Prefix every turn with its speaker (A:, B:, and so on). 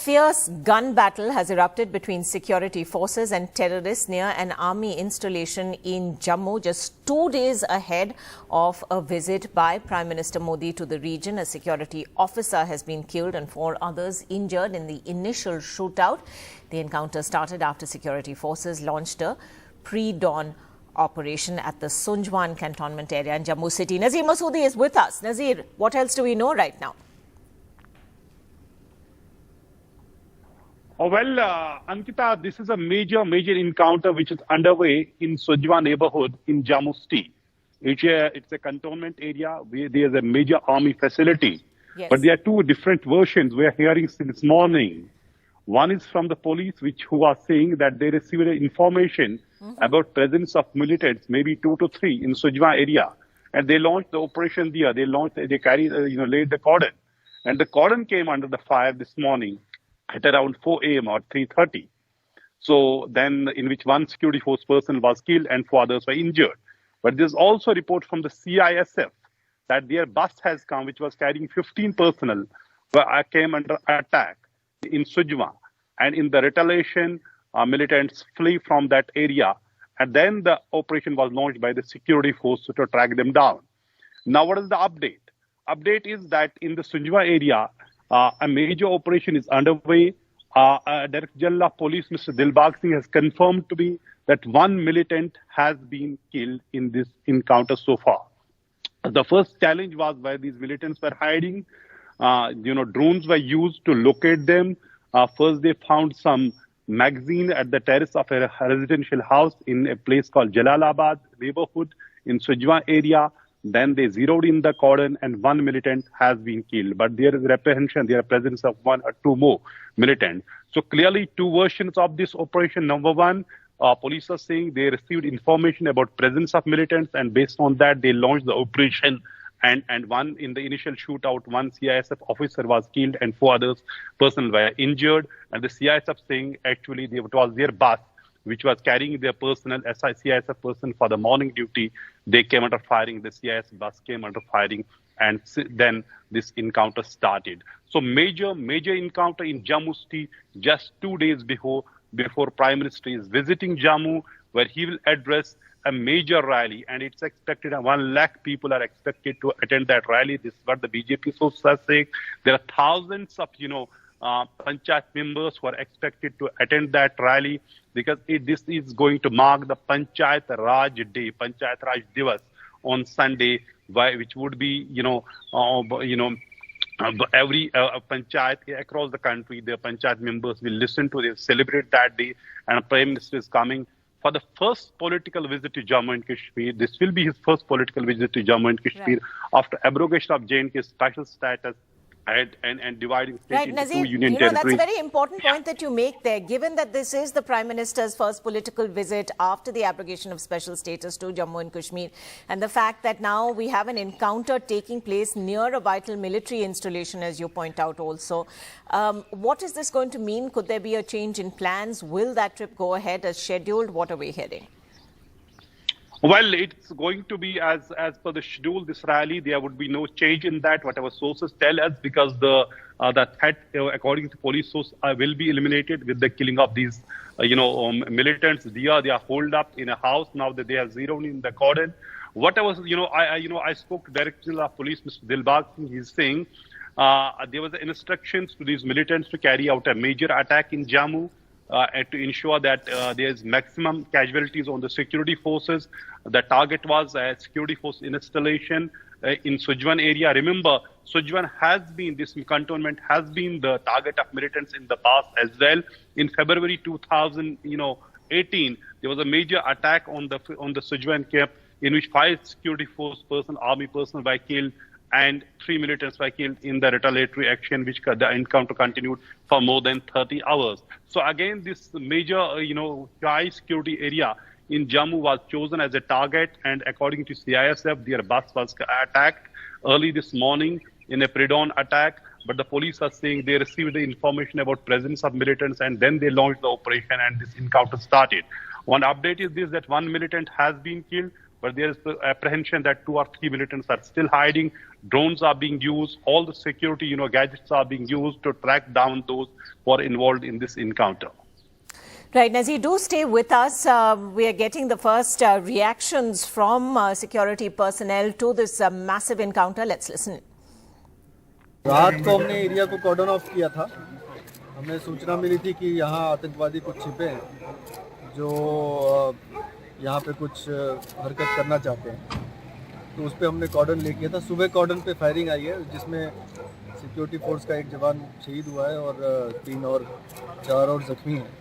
A: fierce gun battle has erupted between security forces and terrorists near an army installation in Jammu, just 2 days ahead of a visit by Prime Minister Modi to the region. A security officer has been killed and 4 others injured in the initial shootout. The encounter started after security forces launched a pre-dawn operation at the Sunjwan cantonment area in Jammu city. Nazir Masoodi is with us. Nazir, what else do we know right now?
B: Well, Ankita, this is a major encounter which is underway in Sunjwan neighborhood in Jammu city. It's a cantonment area where there is a major army facility.
A: Yes.
B: But there are 2 different versions we are hearing since morning. One is from the police, who are saying that they received information about presence of militants, maybe 2 to 3 in Sunjwan area, and they launched the operation there. They carried, laid the cordon, and the cordon came under the fire this morning at around 4 a.m. or 3:30. So then, in which 1 security force person was killed and 4 others were injured. But there's also a report from the CISF that their bus has come, which was carrying 15 personnel, came under attack in Sunjwan. And in the retaliation, militants flee from that area. And then the operation was launched by the security force to track them down. Now, what is the update? Update is that in the Sunjwan area, a major operation is underway. Director General of Police, Mr. Dilbag Singh, has confirmed to me that 1 militant has been killed in this encounter so far. The first challenge was where these militants were hiding. Drones were used to locate them. First, they found some magazine at the terrace of a residential house in a place called Jalalabad neighborhood in Sunjwan area. Then they zeroed in the cordon and 1 militant has been killed. But there is apprehension, there is presence of 1 or 2 more militants. So clearly 2 versions of this operation. Number 1, police are saying they received information about presence of militants, and based on that they launched the operation. And one in the initial shootout, 1 CISF officer was killed and 4 others personnel were injured. And the CISF saying actually it was their bus which was carrying their personnel, CISF person for the morning duty. They came under firing. The CISF bus came under firing, and then this encounter started. So major encounter in Jammu city just 2 days before Prime Minister is visiting Jammu, where he will address a major rally, and it's expected 1 lakh people are expected to attend that rally. This is what the BJP sources are saying. There are thousands of, panchayat members who are expected to attend that rally, because this is going to mark the Panchayat Raj Day, Panchayat Raj Divas on Sunday, which would be, every panchayat across the country, the panchayat members will listen to this, celebrate that day, and Prime Minister is coming for the first political visit to Jammu and Kashmir. This will be his first political visit to Jammu and Kashmir after abrogation of J&K's special status and dividing state into
A: Nazir,
B: 2 union territories.
A: That's a very important point that you make there, given that this is the Prime Minister's first political visit after the abrogation of special status to Jammu and Kashmir, and the fact that now we have an encounter taking place near a vital military installation, as you point out also. What is this going to mean? Could there be a change in plans? Will that trip go ahead as scheduled? What are we heading?
B: Well, it's going to be as per the schedule, this rally. There would be no change in that, whatever sources tell us, because the threat, according to police source, will be eliminated with the killing of these, militants. They are holed up in a house now that they have zeroed in the cordon. What I was, I spoke to Director General of Police, Mr. Dilbag Singh. He's saying there was instructions to these militants to carry out a major attack in Jammu. To ensure that there is maximum casualties on the security forces. The target was a security force installation in Sunjwan area. Remember, Sunjwan this cantonment has been the target of militants in the past as well. In February 2018, there was a major attack on the Sunjwan camp in which 5 security force army personnel were killed, and 3 militants were killed in the retaliatory action, which the encounter continued for more than 30 hours. So again, this major, high security area in Jammu was chosen as a target, and according to CISF, their bus was attacked early this morning in a pre-dawn attack. But the police are saying they received the information about presence of militants, and then they launched the operation, and this encounter started. One update is this, that 1 militant has been killed, but there is the apprehension that 2 or 3 militants are still hiding. Drones are being used. All the security, gadgets are being used to track down those who are involved in this encounter.
A: Right, Nazir, do stay with us. We are getting the first reactions from security personnel to this massive encounter. Let's listen.
C: रात को हमने area को कॉर्डन of किया था। हमें सूचना मिली थी कि यहाँ आतंकवादी कुछ छिपे हैं जो यहाँ पे कुछ हरकत करना चाहते हैं, तो उस पर हमने कॉर्डन ले किया था। सुबह कॉर्डन पे फायरिंग आई है जिसमें सिक्योरिटी फोर्स का एक जवान शहीद हुआ है और 3 और 4 और जख्मी हैं।